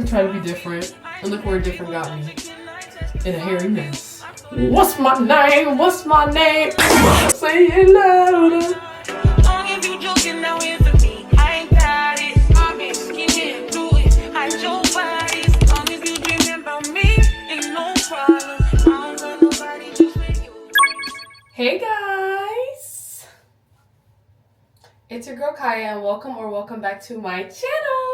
try to be different. And look where different got me. In a hairy mess. What's my name? What's my name? Say it louder. Long as you joking now into me, I ain't got it. I'm skinny to it. I your body. Long as you dreaming about me, ain't no problem. I don't got nobody just with you. Hey guys, it's your girl Kaya, and welcome back to my channel.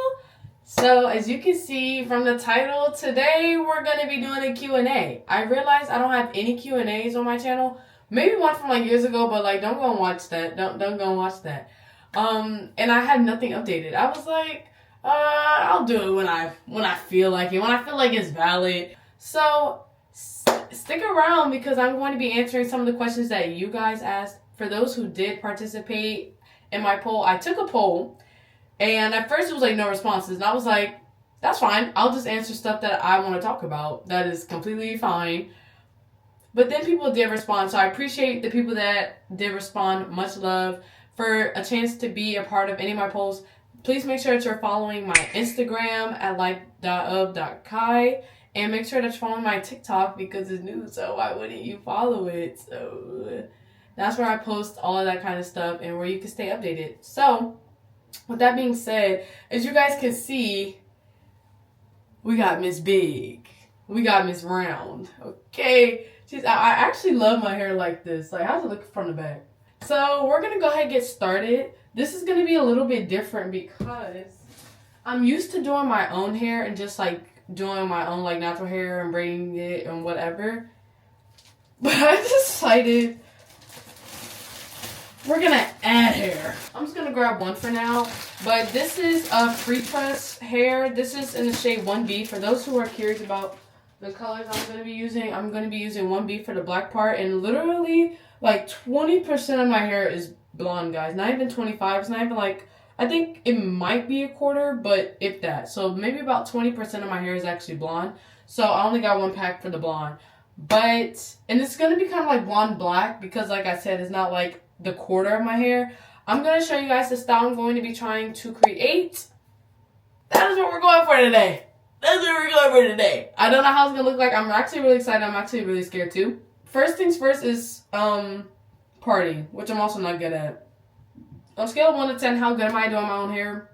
So as you can see from the title, today we're going to be doing a Q&A. I realized I don't have any Q&As on my channel. Maybe one from like years ago, but like don't go and watch that. Don't go and watch that. And I had nothing updated. I was like, I'll do it when I feel like it, when I feel like it's valid. So stick around because I'm going to be answering some of the questions that you guys asked. For those who did participate in my poll, I took a poll. And at first it was like no responses. And I was like, that's fine. I'll just answer stuff that I want to talk about. That is completely fine. But then people did respond. So I appreciate the people that did respond. Much love. For a chance to be a part of any of my polls, please make sure that you're following my Instagram at like.of.kai. And make sure that you're following my TikTok because it's new. So why wouldn't you follow it? So that's where I post all of that kind of stuff and where you can stay updated. So with that being said, as you guys can see, we got Miss Big. We got Miss Round. Okay. I actually love my hair like this. Like, how's it look from the back? So we're going to go ahead and get started. This is going to be a little bit different because I'm used to doing my own hair and just like doing my own like natural hair and braiding it and whatever. But I decided we're going to add hair. I'm just going to grab one for now. But this is a free press hair. This is in the shade 1B. For those who are curious about the colors I'm going to be using 1B for the black part. And literally like 20% of my hair is blonde, guys. Not even 25. It's not even like, I think it might be a quarter, but if that. So maybe about 20% of my hair is actually blonde. So I only got one pack for the blonde. But, and it's going to be kind of like blonde black because like I said, it's not like the quarter of my hair. I'm going to show you guys the style I'm going to be trying to create. That is what we're going for today. That's what we're going for today. I don't know how it's going to look like. I'm actually really excited. I'm actually really scared too. First things first is parting, which I'm also not good at. On a scale of 1 to 10, how good am I doing my own hair?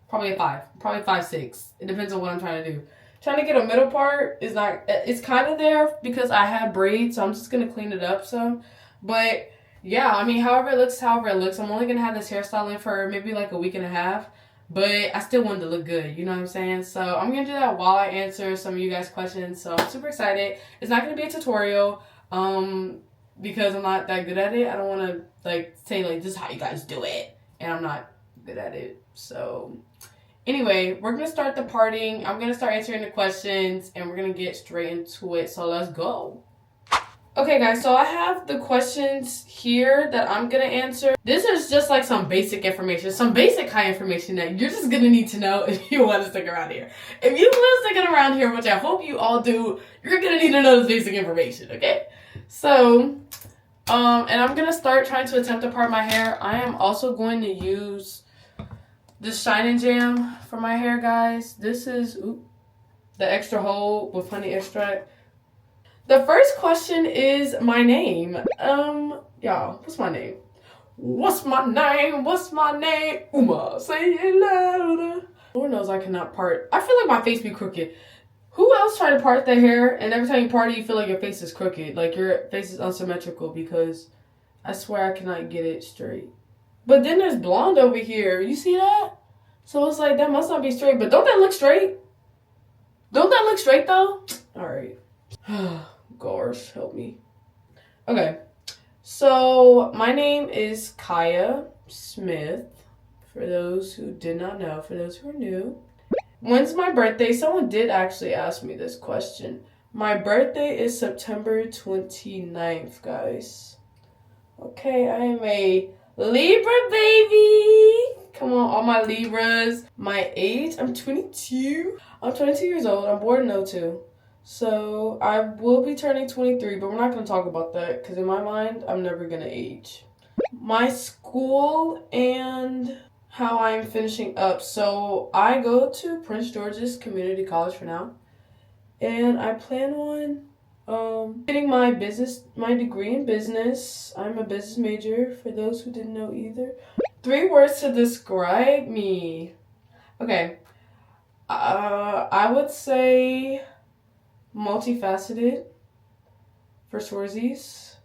Probably a 5. Probably 5, 6. It depends on what I'm trying to do. Trying to get a middle part is not, it's kind of there because I had braids, so I'm just going to clean it up some. But yeah, I mean, however it looks. I'm only going to have this hairstyle in for maybe like a week and a half. But I still want it to look good. You know what I'm saying? So I'm going to do that while I answer some of you guys' questions. So I'm super excited. It's not going to be a tutorial because I'm not that good at it. I don't want to like say like this is how you guys do it. And I'm not good at it. So anyway, we're going to start the parting. I'm going to start answering the questions and we're going to get straight into it. So let's go. Okay guys, so I have the questions here that I'm going to answer. This is just like some basic information, some basic high information that you're just going to need to know if you want to stick around here. If you want to stick around here, which I hope you all do, you're going to need to know this basic information, okay? So, and I'm going to start trying to attempt to part my hair. I am also going to use this Shine and Jam for my hair, guys. This is the extra hold with honey extract. The first question is my name. Y'all, what's my name? What's my name? What's my name? Uma, say it louder. Lord knows I cannot part. I feel like my face be crooked. Who else try to part their hair and every time you party you feel like your face is crooked? Like your face is unsymmetrical because I swear I cannot get it straight. But then there's blonde over here. You see that? So it's like that must not be straight. But don't that look straight? Don't that look straight though? Alright. Gosh, help me. Okay, so my name is Kaya Smith, for those who did not know, for those who are new. When's my birthday? Someone did actually ask me this question. My birthday is September 29th, guys. Okay, I am a Libra baby. Come on, all my Libras. My age, I'm 22. I'm 22 years old. I'm born in 02. So I will be turning 23, but we're not going to talk about that because in my mind, I'm never going to age. My school and how I'm finishing up. So I go to Prince George's Community College for now, and I plan on getting my degree in business. I'm a business major, for those who didn't know either. 3 words to describe me. Okay. I would say multifaceted for Sworsies.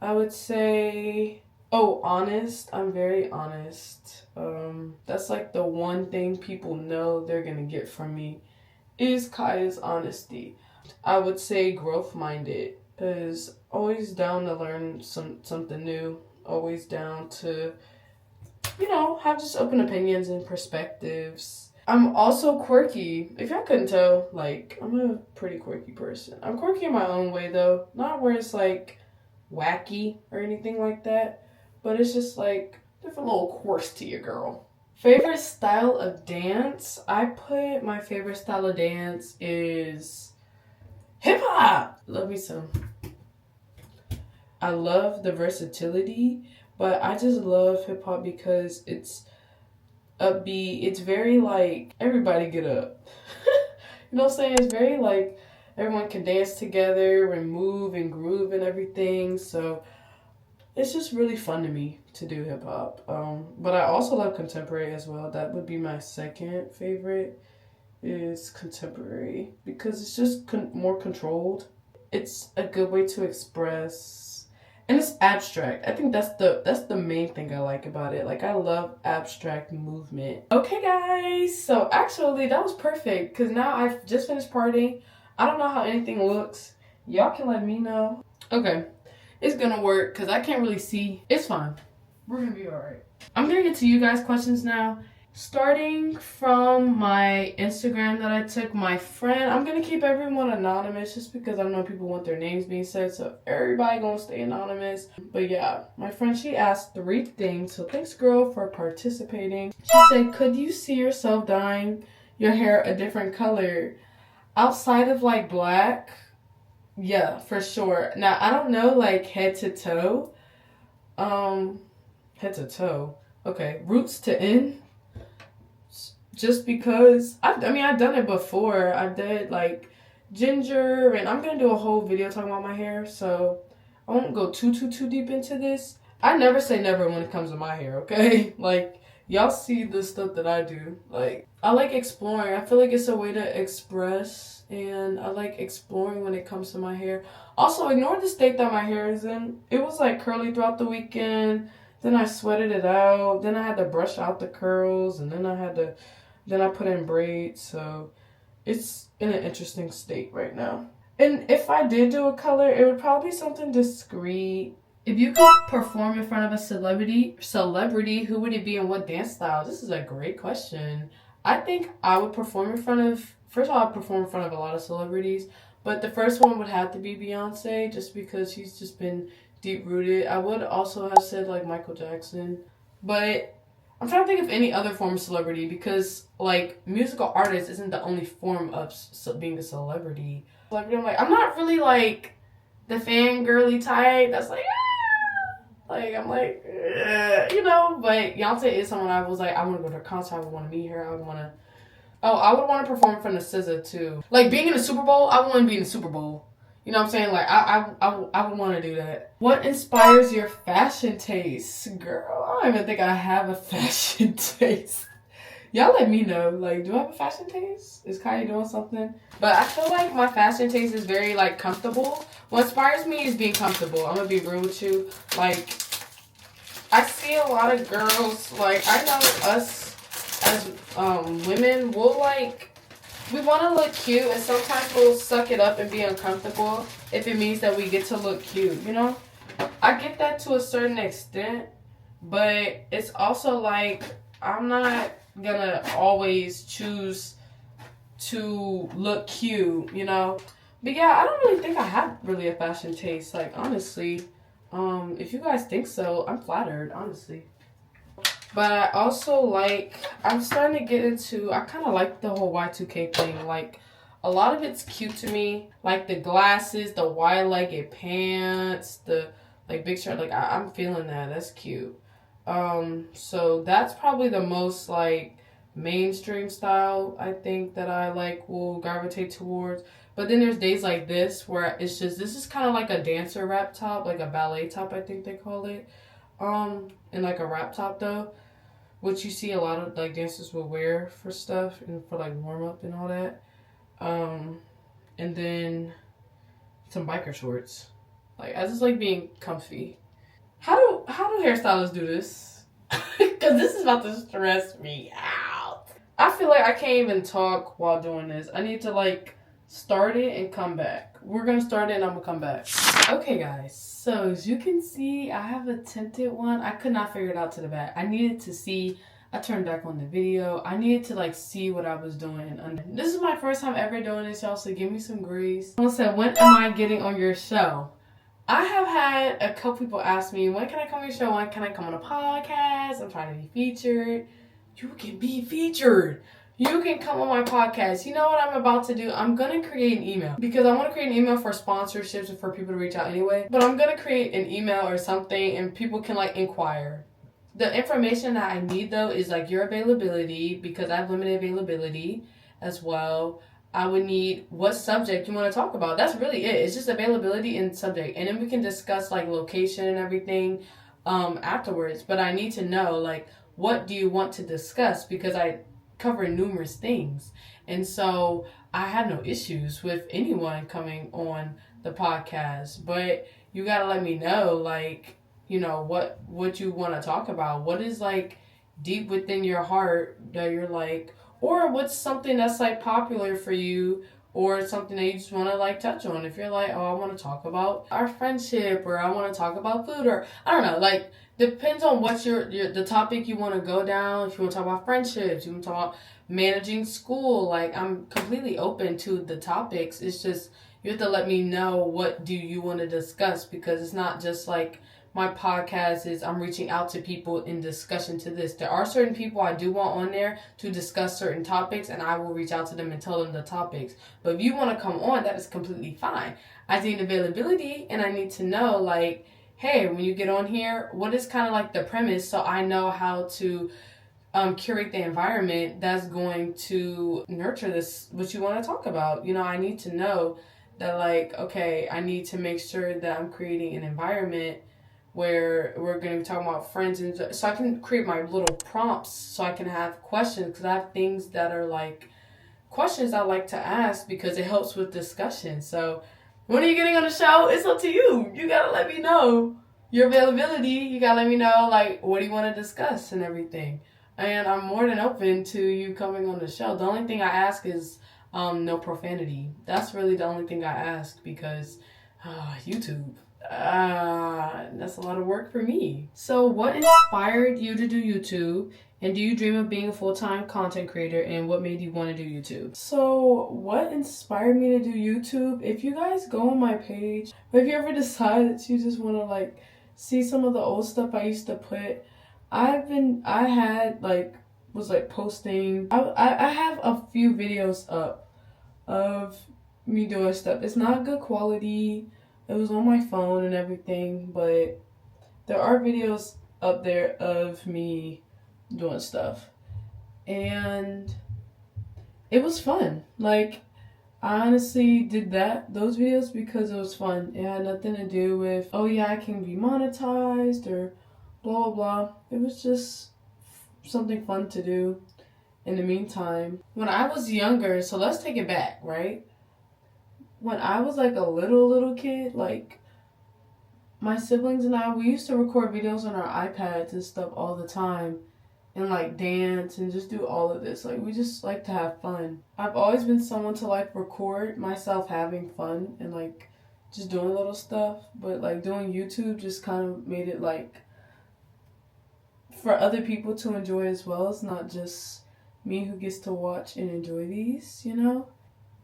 I would say, honest. I'm very honest. That's like the one thing people know they're gonna get from me is Kaya's honesty. I would say growth minded, because always down to learn something new. Always down to, have just open opinions and perspectives. I'm also quirky. If y'all couldn't tell, like, I'm a pretty quirky person. I'm quirky in my own way, though. Not where it's, like, wacky or anything like that. But it's just, like, different little quirks to your girl. Favorite style of dance? I put my favorite style of dance is hip-hop. Love me some. I love the versatility, but I just love hip-hop because it's upbeat. It's very like everybody get up. You know what I'm saying? It's very like everyone can dance together and move and groove and everything. So it's just really fun to me to do hip hop. But I also love contemporary as well. That would be my second favorite, is contemporary, because it's just more controlled. It's a good way to express. And it's abstract. I think that's the main thing I like about it. Like, I love abstract movement. Okay, guys. So, actually, that was perfect. Because now I've just finished partying. I don't know how anything looks. Y'all can let me know. Okay. It's going to work because I can't really see. It's fine. We're going to be alright. I'm going to get to you guys' questions now. Starting from my Instagram that I took, my friend, I'm going to keep everyone anonymous just because I know people want their names being said, so everybody going to stay anonymous. But yeah, my friend, she asked 3 things, so thanks, girl, for participating. She said, could you see yourself dyeing your hair a different color outside of, like, black? Yeah, for sure. Now, I don't know, like, head to toe. Head to toe. Okay, roots to end. Just because, I've done it before. I did, like, ginger, and I'm going to do a whole video talking about my hair, so I won't go too deep into this. I never say never when it comes to my hair, okay? Like, y'all see the stuff that I do. Like, I like exploring. I feel like it's a way to express, and I like exploring when it comes to my hair. Also, ignore the state that my hair is in. It was, like, curly throughout the weekend. Then I sweated it out. Then I had to brush out the curls, and then I put in braids, so it's in an interesting state right now. And if I did do a color, it would probably be something discreet. If you could perform in front of a celebrity, who would it be and what dance style? This is a great question. I think I would perform in front of, first of all, I'd perform in front of a lot of celebrities, but the first one would have to be Beyonce, just because she's just been deep-rooted. I would also have said, like, Michael Jackson, but I'm trying to think of any other form of celebrity, because, like, musical artist isn't the only form of being a celebrity. I'm not really, like, the fangirly type that's like, like, I'm like, but Beyonce is someone I was like, I want to go to her concert, I would want to meet her, I would want to perform in front of SZA, too. Like, being in the Super Bowl, I want to be in the Super Bowl. You know what I'm saying? Like, I would want to do that. What inspires your fashion taste? Girl, I don't even think I have a fashion taste. Y'all let me know. Like, do I have a fashion taste? Is Kaya doing something? But I feel like my fashion taste is very, like, comfortable. What inspires me is being comfortable. I'm going to be real with you. Like, I see a lot of girls, like, I know us as women, we'll, like, we want to look cute, and sometimes we'll suck it up and be uncomfortable if it means that we get to look cute, you know? I get that to a certain extent, but it's also like, I'm not gonna always choose to look cute, you know? But yeah, I don't really think I have really a fashion taste, like, honestly. If you guys think so, I'm flattered, honestly. But I also like, I'm starting to get into, I kind of like the whole Y2K thing. Like, a lot of it's cute to me. Like, the glasses, the wide-legged pants, the, like, big shirt. Like, I'm feeling that. That's cute. So that's probably the most like mainstream style I think that I like will gravitate towards. But then there's days like this where it's just, this is kind of like a dancer wrap top, like a ballet top I think they call it. And like a wrap top though, which you see a lot of like dancers will wear for stuff and for like warm up and all that. And then some biker shorts. Like I just like being comfy. How do hairstylists do this? Because this is about to stress me out. I feel like I can't even talk while doing this. I need to like start it and come back. We're gonna start it and I'm gonna come back. Okay guys, so as you can see, I have a tinted one. I could not figure it out to the back. I needed to see. I turned back on the video. I needed to like see what I was doing. This is my first time ever doing this, y'all, so give me some grace. Someone said, when am I getting on your show? I have had a couple people ask me, when can I come on your show? When can I come on a podcast? I'm trying to be featured. You can be featured. You can come on my podcast. You know what I'm about to do? I'm going to create an email. Because I want to create an email for sponsorships and for people to reach out anyway. But I'm going to create an email or something and people can like inquire. The information that I need though is like your availability, because I have limited availability as well. I would need what subject you want to talk about. That's really it. It's just availability and subject. And then we can discuss like location and everything afterwards. But I need to know like, what do you want to discuss? Because I cover numerous things. And so I had no issues with anyone coming on the podcast. But you got to let me know like, you know, what you want to talk about. What is like deep within your heart that you're like, or what's something that's like popular for you, or something that you just want to like touch on. If you're like, oh, I want to talk about our friendship, or I want to talk about food, or I don't know, like depends on what's your the topic you want to go down. If you want to talk about friendships, you want to talk about managing school, like I'm completely open to the topics. It's just you have to let me know what do you want to discuss, because it's not just like my podcast is I'm reaching out to people in discussion to this. There are certain people I do want on there to discuss certain topics, and I will reach out to them and tell them the topics. But if you want to come on, that is completely fine. I need availability, and I need to know like, hey, when you get on here, what is kind of like the premise, so I know how to curate the environment that's going to nurture this, what you want to talk about. You know, I need to know that like, okay, I need to make sure that I'm creating an environment where we're going to be talking about friends, and so I can create my little prompts so I can have questions, because I have things that are like questions I like to ask because it helps with discussion. So when are you getting on the show? It's up to you. You got to let me know your availability. You got to let me know like what do you want to discuss and everything. And I'm more than open to you coming on the show. The only thing I ask is no profanity. That's really the only thing I ask, because YouTube. That's a lot of work for me. So what inspired you to do YouTube? And do you dream of being a full-time content creator? And what made you want to do YouTube? So what inspired me to do YouTube? If you guys go on my page, or if you ever decide that you just want to like see some of the old stuff I used to put, was posting. I have a few videos up of me doing stuff. It's not good quality. It was on my phone and everything, but there are videos up there of me doing stuff. And it was fun. Like, I honestly did those videos because it was fun. It had nothing to do with, oh yeah, I can be monetized or blah, blah, blah. It was just something fun to do in the meantime. When I was younger, so let's take it back, right? When I was like a little kid, like my siblings and I, we used to record videos on our iPads and stuff all the time, and like dance and just do all of this. Like we just like to have fun. I've always been someone to like record myself having fun and like just doing little stuff, but like doing YouTube just kind of made it like for other people to enjoy as well. It's not just me who gets to watch and enjoy these, you know?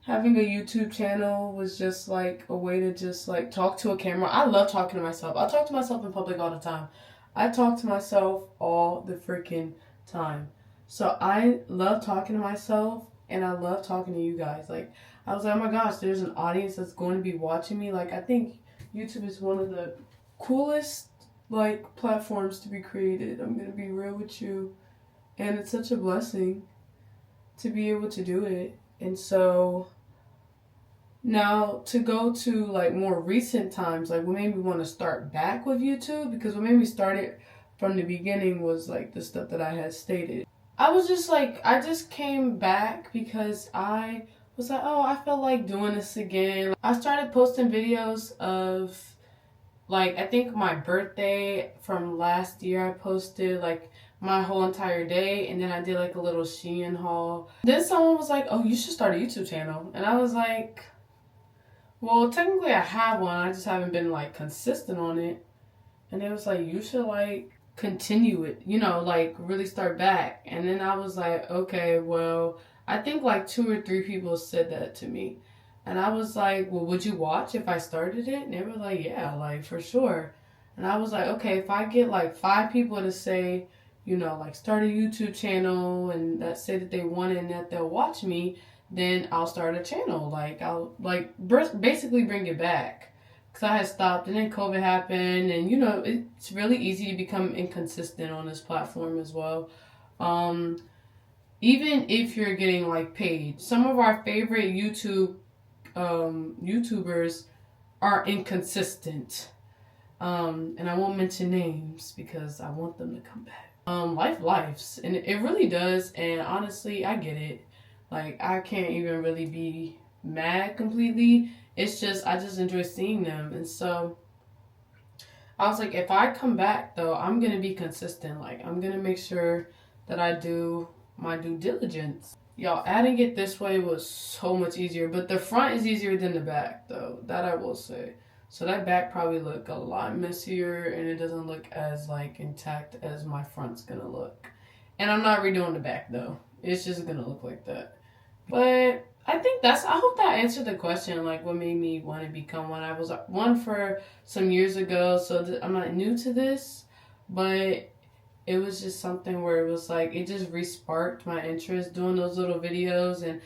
Having a YouTube channel was just like a way to just like talk to a camera. I love talking to myself. I talk to myself in public all the time. I talk to myself all the freaking time. So I love talking to myself, and I love talking to you guys. Like, I was like, oh my gosh, there's an audience that's going to be watching me. Like, I think YouTube is one of the coolest like platforms to be created. I'm gonna be real with you. And it's such a blessing to be able to do it. And so now to go to like more recent times, like what made me want to start back with YouTube, because what made me start it from the beginning was like the stuff that I had stated. I was just like, I just came back because I was like, oh, I felt like doing this again. I started posting videos of like, I think my birthday from last year. I posted like my whole entire day, and then I did like a little Shein haul. Then someone was like, oh, you should start a YouTube channel. And I was like, well, technically I have one, I just haven't been like consistent on it. And it was like, you should like continue it, you know, like really start back. And then I was like, okay, well, I think like 2 or 3 people said that to me. And I was like, well, would you watch if I started it? And they were like, yeah, like for sure. And I was like, okay, if I get like 5 people to say, you know, like start a YouTube channel and that say that they want it and that they'll watch me, then I'll start a channel. Like I'll like basically bring it back. Because I had stopped and then COVID happened, and you know, it's really easy to become inconsistent on this platform as well. Even if you're getting like paid, some of our favorite YouTubers are inconsistent. And I won't mention names because I want them to come back. Life, and it really does. And honestly, I get it. Like, I can't even really be mad completely. It's just, I just enjoy seeing them. And so I was like, if I come back though, I'm going to be consistent. Like, I'm going to make sure that I do my due diligence. Y'all, adding it this way was so much easier. But the front is easier than the back though. That I will say. So that back probably look a lot messier, and it doesn't look as like intact as my front's going to look. And I'm not redoing the back though. It's just going to look like that. But I think I hope that answered the question, like what made me want to become one. I was one for some years ago, so I'm not new to this, but it was just something where it was like, it just re-sparked my interest doing those little videos and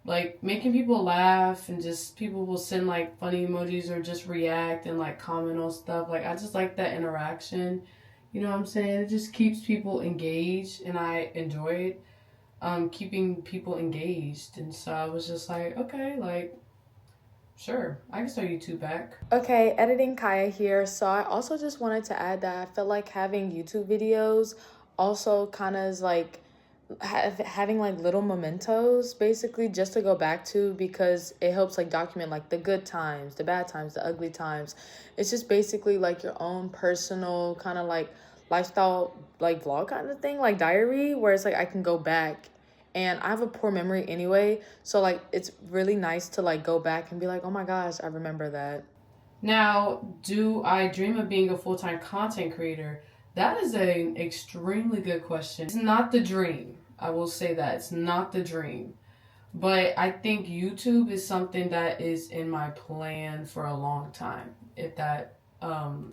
like making people laugh, and just people will send like funny emojis or just react and like comment on stuff. Like I just like that interaction, you know what I'm saying? It just keeps people engaged, and I enjoy it. Keeping people engaged. And so I was just like, okay, like, sure, I can start YouTube back. Okay, editing Kaya here. So I also just wanted to add that I feel like having YouTube videos also kind of is like having like little mementos basically just to go back to, because it helps like document like the good times, the bad times, the ugly times. It's just basically like your own personal kind of like lifestyle like vlog kind of thing, like diary, where it's like I can go back. And I have a poor memory anyway, so like it's really nice to like go back and be like, oh my gosh, I remember that. Now, do I dream of being a full-time content creator? That is an extremely good question. It's not the dream. I will say that. It's not the dream. But I think YouTube is something that is in my plan for a long time, if that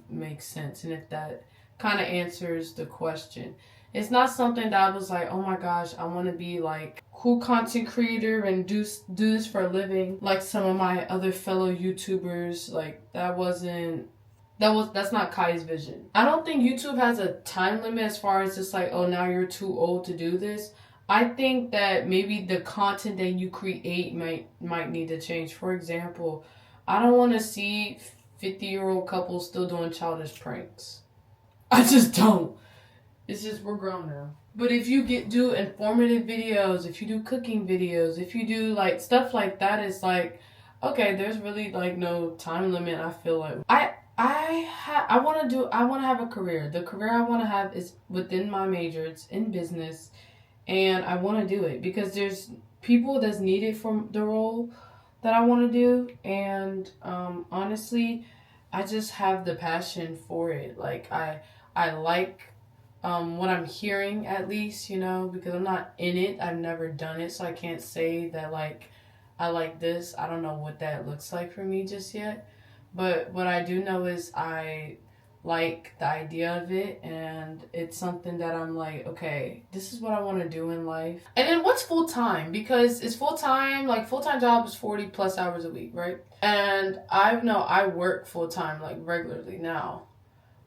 makes sense, and if that kind of answers the question. It's not something that I was like, oh my gosh, I want to be like cool content creator and do this for a living like some of my other fellow YouTubers. Like that's not Kai's vision. I don't think YouTube has a time limit as far as just like, oh, now you're too old to do this. I think that maybe the content that you create might need to change. For example, I don't want to see 50-year-old couples still doing childish pranks. I just don't. It's just, we're grown now. But if you do informative videos, if you do cooking videos, if you do like stuff like that, it's like, okay, there's really like no time limit. I feel like I want to have a career. The career I want to have is within my major. It's in business, and I want to do it because there's people that's needed for the role that I want to do. And honestly, I just have the passion for it. Like I like what I'm hearing, at least, you know, because I'm not in it. I've never done it, so I can't say that like I like this. I don't know what that looks like for me just yet. But what I do know is I like the idea of it, and it's something that I'm like, okay, this is what I want to do in life. And then what's full time? Because it's full time, like full time job is 40 plus hours a week, right? And I know I work full time like regularly now.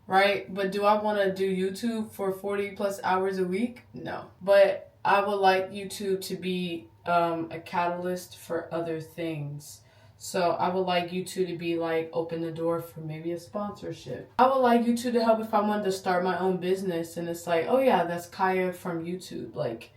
right? But do I want to do YouTube for 40 plus hours a week? No. But I would like YouTube to be a catalyst for other things. So I would like YouTube to be like open the door for maybe a sponsorship. I would like YouTube to help if I wanted to start my own business and it's like, oh yeah, that's Kaya from YouTube. Like,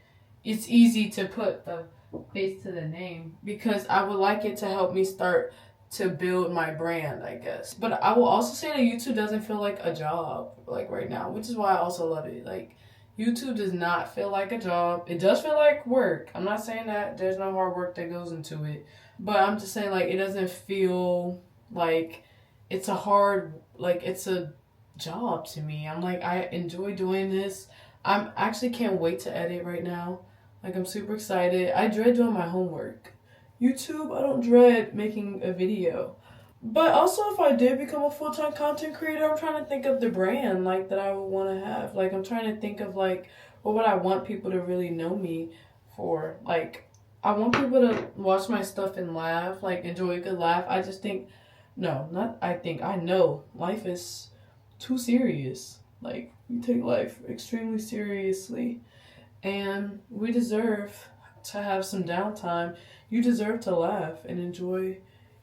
it's easy to put the face to the name because I would like it to help me start to build my brand, I guess. But I will also say that YouTube doesn't feel like a job like right now, which is why I also love it. Like, YouTube does not feel like a job. It does feel like work. I'm not saying that there's no hard work that goes into it, but I'm just saying like it doesn't feel like it's a hard, like it's a job to me. I'm like, I enjoy doing this. I'm actually can't wait to edit right now. Like, I'm super excited. I dread doing my homework. YouTube, I don't dread making a video. But also, if I did become a full-time content creator, I'm trying to think of the brand, like, that I would want to have. Like, I'm trying to think of, like, what would I want people to really know me for? Like, I want people to watch my stuff and laugh, like, enjoy a good laugh. I just think, no, not I think, I know life is too serious. Like, we take life extremely seriously. And we deserve to have some downtime. You deserve to laugh and enjoy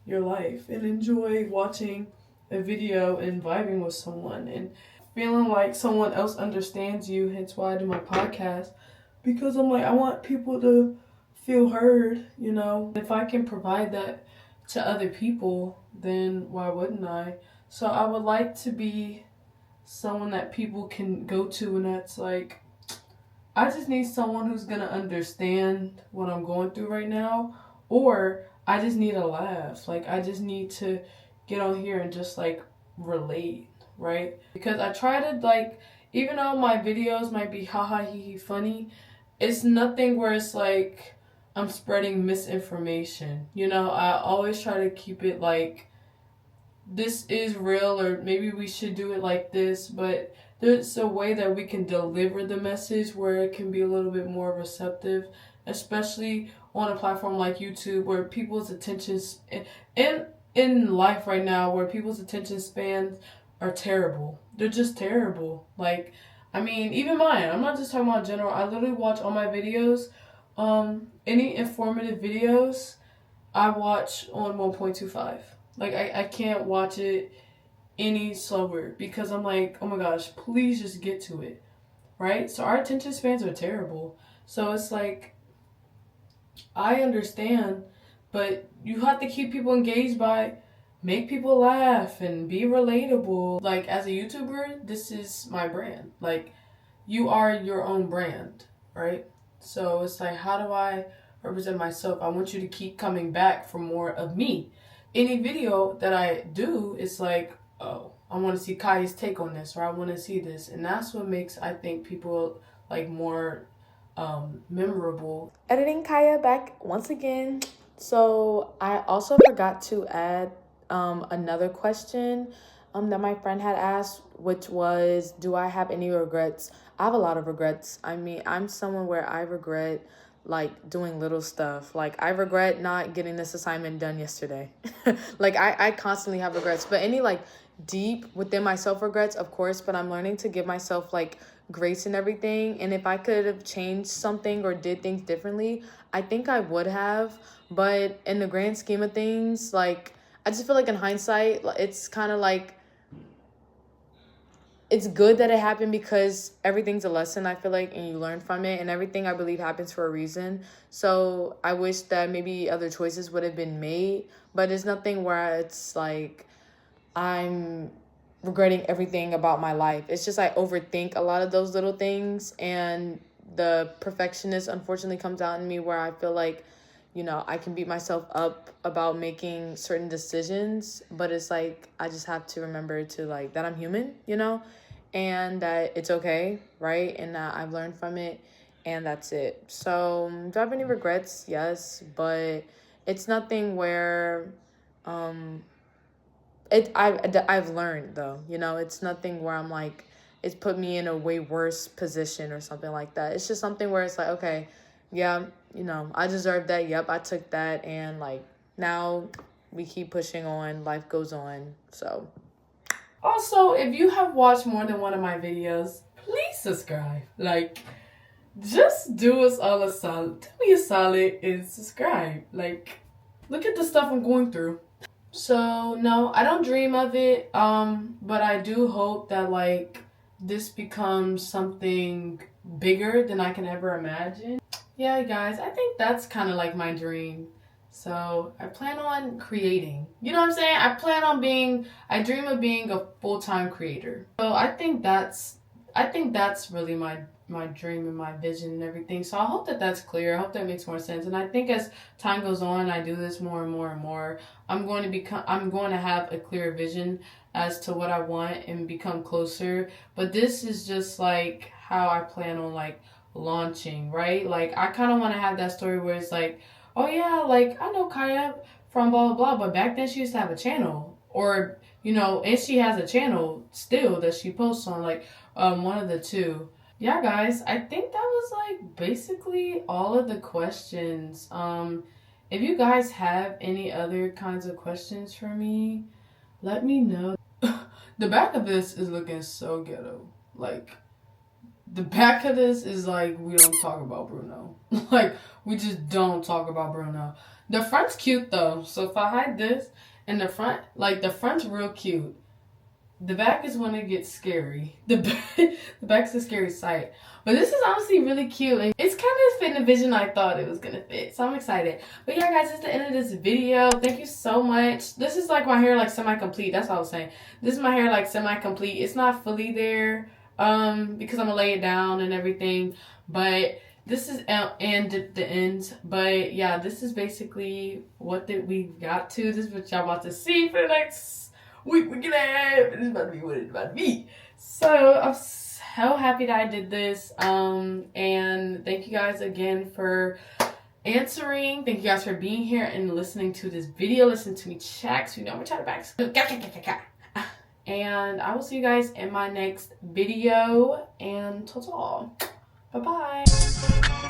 your life and enjoy watching a video and vibing with someone and feeling like someone else understands you. Hence why I do my podcast, because I'm like, I want people to feel heard, you know. If I can provide that to other people, then why wouldn't I? So I would like to be someone that people can go to, and that's like, I just need someone who's gonna understand what I'm going through right now, or I just need a laugh. Like, I just need to get on here and just like relate, right? Because I try to, like, even though my videos might be haha hee hee funny, it's nothing where it's like I'm spreading misinformation. You know, I always try to keep it like, this is real, or maybe we should do it like this, but there's a way that we can deliver the message where it can be a little bit more receptive, especially on a platform like YouTube where people's attentions in life right now where people's attention spans are terrible. They're just terrible. Like, I mean, even mine. I'm not just talking about general. I literally watch all my videos. Any informative videos I watch on 1.25. Like, I can't watch it any slower because I'm like, oh my gosh, please just get to it, right? So our attention spans are terrible. So it's like, I understand, but you have to keep people engaged by make people laugh and be relatable. Like, as a YouTuber, this is my brand. Like, you are your own brand, right? So it's like, how do I represent myself? I want you to keep coming back for more of me. Any video that I do, it's like, oh, I want to see Kaya's take on this, or I want to see this. And that's what makes, I think, people like more memorable. Editing Kaya back once again. So I also forgot to add another question that my friend had asked, which was, do I have any regrets? I have a lot of regrets. I mean, I'm someone where I regret like doing little stuff. Like, I regret not getting this assignment done yesterday. Like, I constantly have regrets, but any like deep within myself regrets, of course, but I'm learning to give myself like grace and everything. And if I could have changed something or did things differently, I think I would have. But in the grand scheme of things, like, I just feel like in hindsight, it's kind of like, it's good that it happened because everything's a lesson, I feel like, and you learn from it, and everything, I believe, happens for a reason. So I wish that maybe other choices would have been made, but it's nothing where it's like I'm regretting everything about my life. It's just I overthink a lot of those little things, and the perfectionist unfortunately comes out in me where I feel like, you know, I can beat myself up about making certain decisions, but it's like I just have to remember to like that I'm human, you know, and that it's okay, right? And that I've learned from it, and that's it. So, do I have any regrets? Yes, but it's nothing where I've learned, though, you know. It's nothing where I'm like, it's put me in a way worse position or something like that. It's just something where it's like, okay, yeah, you know, I deserve that. Yep, I took that, and like now we keep pushing on. Life goes on. So Also, if you have watched more than one of my videos, please subscribe. Like, just do us all a solid. Do me a solid and subscribe. Like, look at the stuff I'm going through. So, no, I don't dream of it. But I do hope that, like, this becomes something bigger than I can ever imagine. Yeah, guys, I think that's kind of like my dream. So I plan on creating. You know what I'm saying? I dream of being a full-time creator. So I think that's really my dream and my vision and everything. So I hope that that's clear. I hope that makes more sense. And I think as time goes on, I do this more and more and more, I'm going to have a clearer vision as to what I want and become closer. But this is just like how I plan on like launching, right? Like I kind of want to have that story where it's like, oh yeah, like I know Kaya from blah blah blah, but back then she used to have a channel, or you know, and she has a channel still that she posts on, like one of the two. Yeah, guys, I think that was like basically all of the questions. If you guys have any other kinds of questions for me, let me know. The back of this is looking so ghetto. Like, the back of this is like, we don't talk about Bruno. Like, we just don't talk about Bruno. The front's cute though. So if I hide this and the front, like the front's real cute. The back is when it gets scary. The back's a scary sight. But this is honestly really cute. And it's kind of fitting the vision I thought it was going to fit. So I'm excited. But yeah, guys, it's the end of this video. Thank you so much. This is like my hair like semi-complete. That's all I was saying. This is my hair like semi-complete. It's not fully there because I'm going to lay it down and everything. But this is and the ends. But yeah, this is basically what we got to. This is what y'all about to see for the next week. We're gonna have. This is about to be what it's about to be. So I'm so happy that I did this. And thank you guys again for answering. Thank you guys for being here and listening to this video. Listen to me chat. So you know I'm gonna back. And I will see you guys in my next video. And ta-ta. Bye-bye.